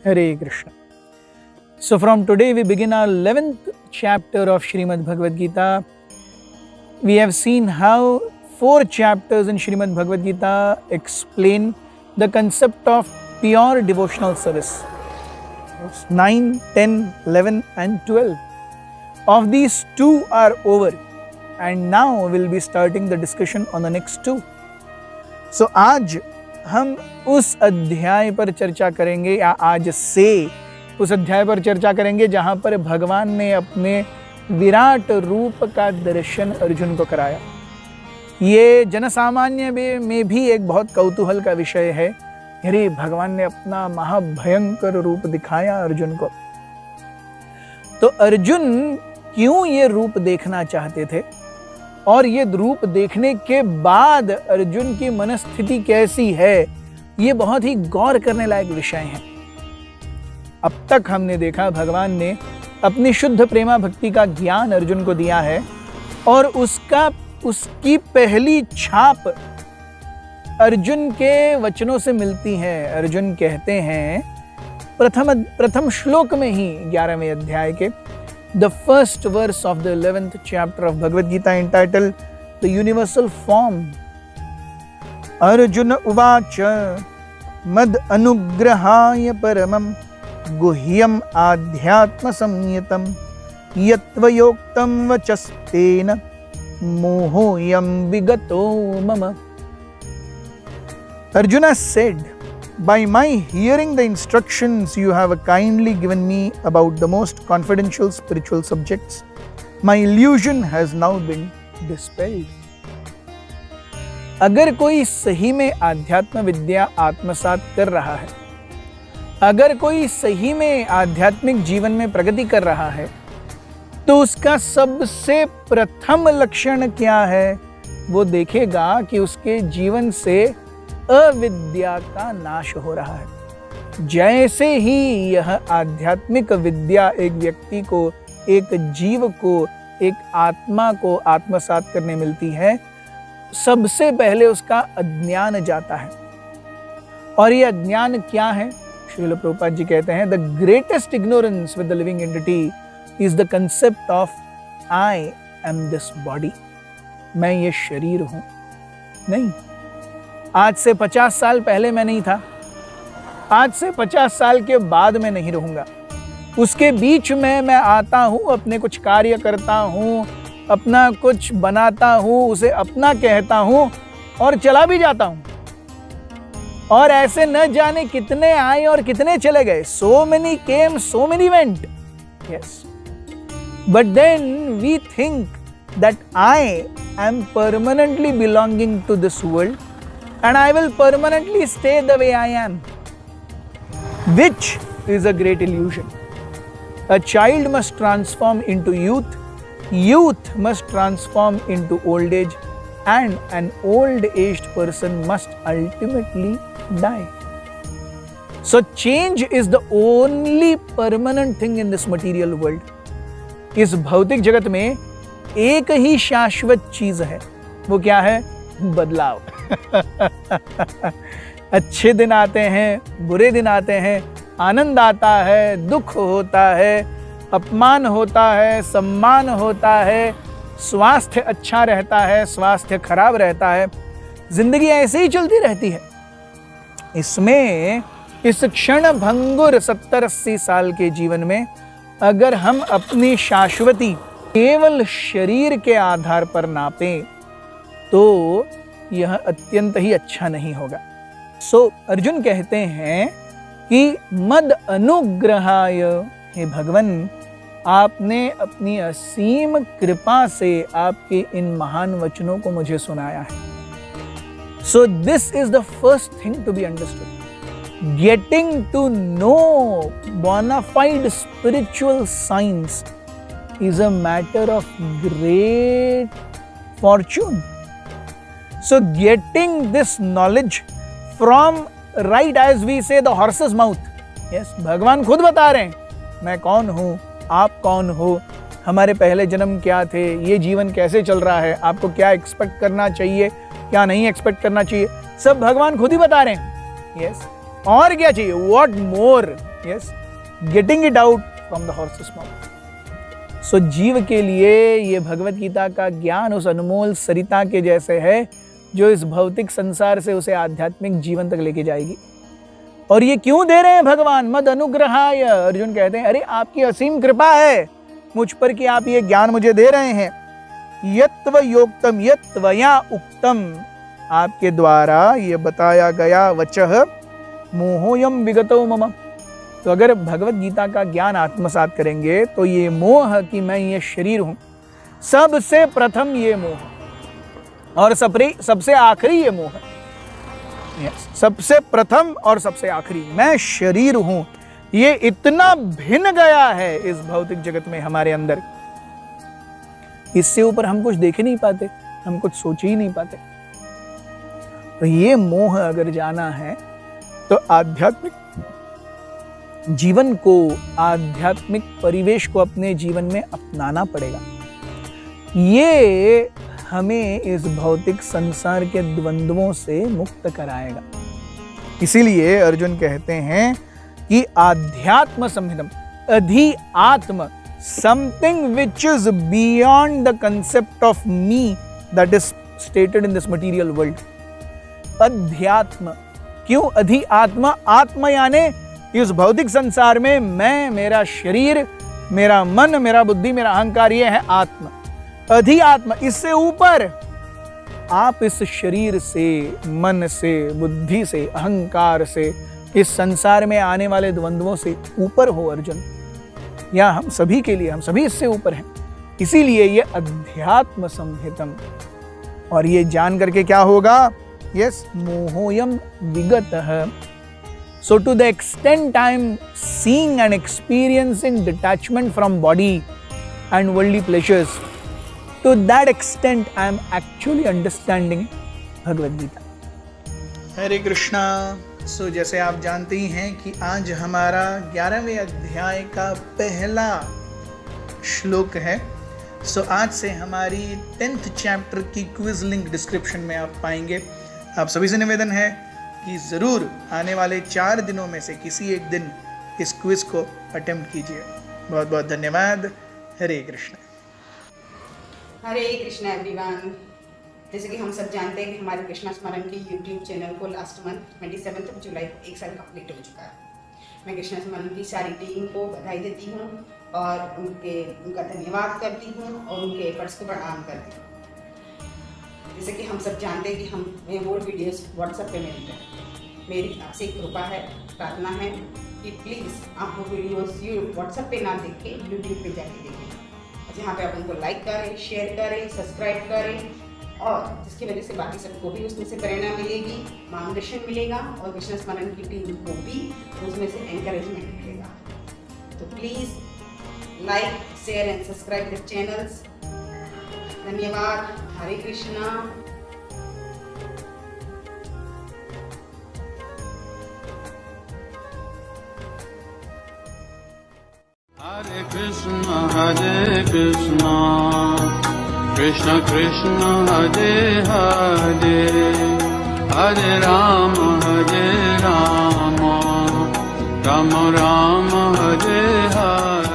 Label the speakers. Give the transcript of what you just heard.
Speaker 1: Hare Krishna. So from today we begin our 11th chapter of Srimad Bhagavad Gita. We have seen how 4 chapters in Srimad Bhagavad Gita explain the concept of pure devotional service. 9, 10, 11 and 12. Of these 2 are over and now we'll be starting the discussion on the next 2. So आज हम उस अध्याय पर चर्चा करेंगे या आज से उस अध्याय पर चर्चा करेंगे जहाँ पर भगवान ने अपने विराट रूप का दर्शन अर्जुन को कराया। ये जनसामान्य में भी एक बहुत कौतूहल का विषय है। अरे भगवान ने अपना महाभयंकर रूप दिखाया अर्जुन को, तो अर्जुन क्यों ये रूप देखना चाहते थे और ये रूप देखने के बाद अर्जुन की मनस्थिति कैसी है, ये बहुत ही गौर करने लायक विषय है। अब तक हमने देखा भगवान ने अपनी शुद्ध प्रेमा भक्ति का ज्ञान अर्जुन को दिया है और उसकी पहली छाप अर्जुन के वचनों से मिलती है। अर्जुन कहते हैं प्रथम श्लोक में ही 11वें अध्याय के the first verse of the 11th chapter of Bhagavad Gita entitled The Universal Form. Arjuna uvacha mad anugrahaya paramam guhyam adhyatma samyatam yatvayoktam vachastena mohoyam vigato mama. Arjuna said, by my hearing the instructions you have kindly given me about the most confidential spiritual subjects, my illusion has now been dispelled. अगर कोई सही में आध्यात्म विद्या आत्मसात कर रहा है, अगर कोई सही में आध्यात्मिक जीवन में प्रगति कर रहा है, तो उसका सबसे प्रथम लक्षण क्या है? वो देखेगा कि उसके जीवन से अविद्या का नाश हो रहा है। जैसे ही यह आध्यात्मिक विद्या एक व्यक्ति को, एक जीव को, एक आत्मा को आत्मसात करने मिलती है, सबसे पहले उसका अज्ञान जाता है। और ये अज्ञान क्या है? श्रील प्रभुपाद जी कहते हैं, the greatest ignorance with the living entity is the concept of I am this body. मैं ये शरीर हूं। नहीं, आज से 50 साल पहले मैं नहीं था, आज से 50 साल के बाद मैं नहीं रहूंगा। उसके बीच में मैं आता हूं, अपने कुछ कार्य करता हूं, अपना कुछ बनाता हूं, उसे अपना कहता हूं और चला भी जाता हूं। और ऐसे न जाने कितने आए और कितने चले गए। So many came, so many went. Yes. But then we think that I am permanently belonging to this world and I will permanently stay the way I am, which is a great illusion. A child must transform into youth, youth must transform into old age, and an old-aged person must ultimately die. So change is the only permanent thing in this material world. इस भौतिक जगत में एक ही शाश्वत चीज है, वो क्या है? बदलाव। अच्छे दिन आते हैं, बुरे दिन आते हैं, आनंद आता है, दुख होता है, अपमान होता है, सम्मान होता है, स्वास्थ्य अच्छा रहता है, स्वास्थ्य खराब रहता है। जिंदगी ऐसे ही चलती रहती है। इसमें इस क्षण भंगुर 70-80 साल के जीवन में अगर हम अपनी शाश्वती केवल शरीर के आधार पर नापें तो यह अत्यंत ही अच्छा नहीं होगा। अर्जुन कहते हैं कि मद अनुग्रहाय, हे भगवान, आपने अपनी असीम कृपा से आपके इन महान वचनों को मुझे सुनाया है। So this is the first thing to be understood. Getting to know bona fide spiritual science is a matter of great fortune. So getting this knowledge from, right as we say, the horse's mouth. Yes, भगवान खुद बता रहे हैं, मैं कौन हूँ, आप कौन हो, हमारे पहले जन्म क्या थे, ये जीवन कैसे चल रहा है, आपको क्या एक्सपेक्ट करना चाहिए, क्या नहीं एक्सपेक्ट करना चाहिए, सब भगवान खुद ही बता रहे हैं। यस, और क्या चाहिए? What more yes, getting it out from the horse's mouth. So जीव के लिए ये भगवत गीता का ज्ञान उस अनमोल सरिता के जैसे है जो इस भौतिक संसार से उसे आध्यात्मिक जीवन तक लेके जाएगी। और ये क्यों दे रहे हैं भगवान? मद अनुग्रहाय। अर्जुन कहते हैं अरे आपकी असीम कृपा है मुझ पर कि आप ये ज्ञान मुझे दे रहे हैं। यत्व योक्तम यत्वया उक्तम, आपके द्वारा ये बताया गया वचः मोहोयम विगतो मम। तो अगर भगवत गीता का ज्ञान आत्मसात करेंगे तो ये मोह कि मैं ये शरीर हूं, सबसे प्रथम ये मोह और सबसे आखिरी ये मोह, सबसे प्रथम और सबसे आखिरी मैं शरीर हूं, ये इतना भिन्न गया है इस भौतिक जगत में हमारे अंदर, इससे ऊपर हम कुछ देख ही नहीं पाते, हम कुछ सोच ही नहीं पाते। तो ये मोह अगर जाना है तो आध्यात्मिक जीवन को, आध्यात्मिक परिवेश को अपने जीवन में अपनाना पड़ेगा। ये हमें इस भौतिक संसार के द्वंद्वों से मुक्त कराएगा। इसीलिए अर्जुन कहते हैं कि आध्यात्म संहितम, अधि आत्म, something which is beyond the concept of me that is stated in this material world. अध्यात्म, क्यों अधि आत्मा? आत्मा यानी इस भौतिक संसार में मैं, मेरा शरीर, मेरा मन, मेरा बुद्धि, मेरा अहंकार, ये है आत्मा। अधि आत्मा, इससे ऊपर आप इस शरीर से, मन से, बुद्धि से, अहंकार से, इस संसार में आने वाले द्वंद्वों से ऊपर हो अर्जुन। या हम सभी के लिए, हम सभी इससे ऊपर हैं। इसीलिए ये अध्यात्म संहितम। और ये जान करके क्या होगा? Yes, मोहोयम विगतः। So to the extent I am seeing and experiencing detachment from body and worldly pleasures, to that extent I am actually understanding Bhagavad Gita. हरे कृष्णा। सो जैसे आप जानते ही हैं कि आज हमारा 11वें अध्याय का पहला श्लोक है। सो आज से हमारी 10th चैप्टर की क्विज लिंक डिस्क्रिप्शन में आप पाएंगे। आप सभी से निवेदन है कि ज़रूर आने वाले 4 दिनों में से किसी एक दिन इस क्विज को अटेम्प्ट कीजिए। बहुत बहुत धन्यवाद। हरे कृष्ण।
Speaker 2: हरे कृष्ण एवरीवन। जैसे कि हम सब जानते हैं कि हमारे कृष्णा स्मरण की यूट्यूब चैनल को लास्ट मंथ 27 जुलाई को 1 साल कंप्लीट हो चुका है। मैं कृष्णा स्मरण की सारी टीम को बधाई देती हूँ और उनका धन्यवाद करती हूँ और उनके एफर्ट्स को प्रणाम करती हूँ। जैसे कि हम सब जानते हैं कि हमें वो वीडियोस व्हाट्सएप पे मिलते हैं। मेरी आपसे एक कृपा है, प्रार्थना है कि प्लीज़ आप वो वीडियोस व्हाट्सएप पे ना देख के यूट्यूब पे जाके देखें, जहाँ पे आप उनको लाइक करें, शेयर करें, सब्सक्राइब करें, और जिसकी वजह से बाकी सबको भी उसमें से प्रेरणा मिलेगी, मार्गदर्शन मिलेगा और कृष्ण स्मरण की टीम को भी उसमें से एनकरेजमेंट मिलेगा। तो please like, share and subscribe the channels. धन्यवाद। हरे कृष्णा।
Speaker 3: हरे कृष्णा कृष्ण कृष्ण हरे हरे, हरे राम राम राम हरे हरे।